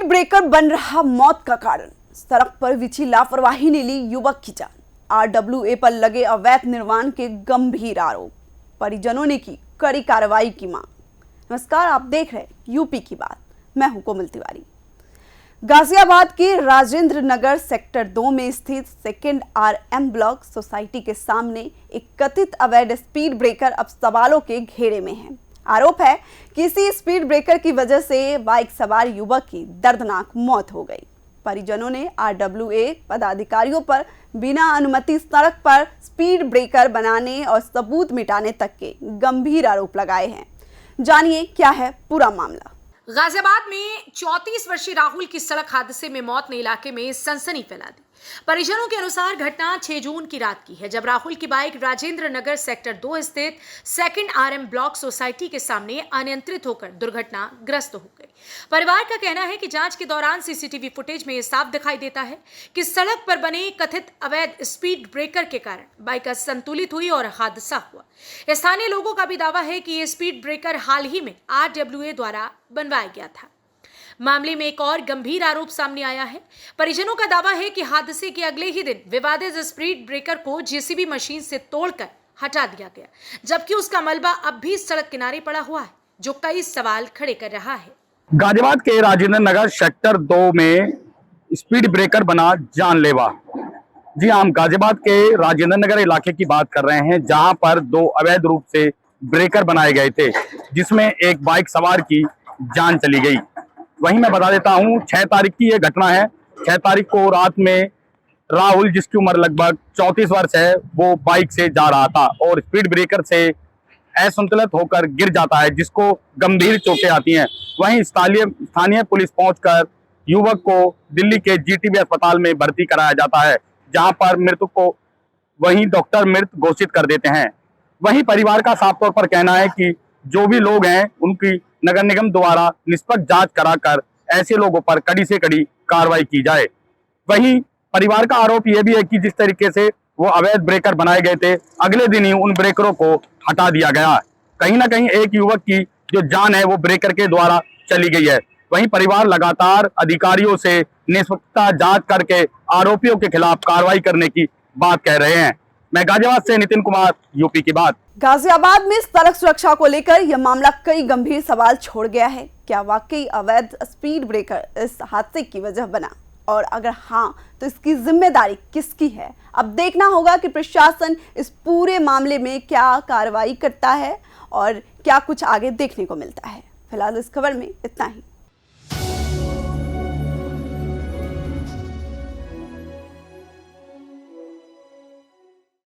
Breaker बन रहा मौत का कारण। सड़क पर विछी लापरवाही ने ली युवक की जान। आरडब्ल्यूए पर लगे अवैध निर्माण के गंभीर आरोप। परिजनों ने की कड़ी कार्रवाई की मांग। नमस्कार, आप देख रहे हैं यूपी की बात। मैं हूं कोमल तिवारी। गाजियाबाद के राजेंद्र नगर सेक्टर 2 में स्थित सेकंड आरएम ब्लॉक सोसाइटी के सामने एक कथित अवैध स्पीड ब्रेकर अब सवालों के घेरे में है। आरोप है कि इसी स्पीड ब्रेकर की वजह से बाइक सवार युवक की दर्दनाक मौत हो गई। परिजनों ने आरडब्ल्यूए पदाधिकारियों पर बिना अनुमति सड़क पर स्पीड ब्रेकर बनाने और सबूत मिटाने तक के गंभीर आरोप लगाए हैं। जानिए क्या है पूरा मामला। गाजियाबाद में 34 वर्षीय राहुल की सड़क हादसे में मौत ने इलाके में सनसनी फैला दी। परिजनों के अनुसार घटना 6 जून की रात की है, जब राहुल की बाइक राजेंद्र नगर सेक्टर 2 स्थित सेकंड आरएम ब्लॉक सोसाइटी के सामने अनियंत्रित होकर दुर्घटनाग्रस्त हो गई। परिवार का कहना है कि जांच के दौरान सीसीटीवी फुटेज में साफ दिखाई देता है कि सड़क पर बने कथित अवैध स्पीड ब्रेकर के कारण बाइक असंतुलित हुई और हादसा हुआ। स्थानीय लोगों का भी दावा है कि ये स्पीड ब्रेकर हाल ही में आरडब्ल्यूए द्वारा बनवाया गया था। मामले में एक और गंभीर आरोप सामने आया है। परिजनों का दावा है कि हादसे के अगले ही दिन विवादित स्पीड ब्रेकर को जेसीबी मशीन से तोड़कर हटा दिया गया, जबकि उसका मलबा अब भी सड़क किनारे पड़ा हुआ है, जो कई सवाल खड़े कर रहा है। गाजियाबाद के राजेंद्र नगर सेक्टर 2 में स्पीड ब्रेकर बना जानलेवा। जी, हम गाजियाबाद के राजेंद्र नगर इलाके की बात कर रहे हैं, जहां पर 2 अवैध रूप से ब्रेकर बनाए गए थे, जिसमें एक बाइक सवार की जान चली गई। वहीं मैं बता देता हूं, 6 तारीख की यह घटना है। 6 तारीख को रात में राहुल, जिसकी उम्र लगभग 34 वर्ष है, वो बाइक से जा रहा था और स्पीड ब्रेकर से असंतुलित होकर गिर जाता है, जिसको गंभीर चोटें आती हैं। वहीं स्थानीय पुलिस पहुंचकर युवक को दिल्ली के जीटीबी अस्पताल में भर्ती कराया जाता है, जहां पर मृतक को वहीं डॉक्टर मृत घोषित कर देते हैं। वहीं परिवार का साफ तौर पर कहना है कि जो भी लोग हैं, उनकी नगर निगम द्वारा निष्पक्ष जांच कराकर ऐसे लोगों पर कड़ी से कड़ी कार्रवाई की जाए। वहीं परिवार का आरोप यह भी है कि जिस तरीके से वो अवैध ब्रेकर बनाए गए थे, अगले दिन ही उन ब्रेकरों को हटा दिया गया। कहीं ना कहीं एक युवक की जो जान है वो ब्रेकर के द्वारा चली गई है। वहीं परिवार लगातार अधिकारियों से निष्पक्षता जांच करके आरोपियों के खिलाफ कार्रवाई करने की बात कह रहे हैं। मैं गाजियाबाद से नितिन कुमार, यूपी की बात। गाजियाबाद में सड़क सुरक्षा को लेकर यह मामला कई गंभीर सवाल छोड़ गया है। क्या वाकई अवैध स्पीड ब्रेकर इस हादसे की वजह बना, और अगर हाँ तो इसकी जिम्मेदारी किसकी है? अब देखना होगा कि प्रशासन इस पूरे मामले में क्या कार्रवाई करता है और क्या कुछ आगे देखने को मिलता है। फिलहाल इस खबर में इतना ही।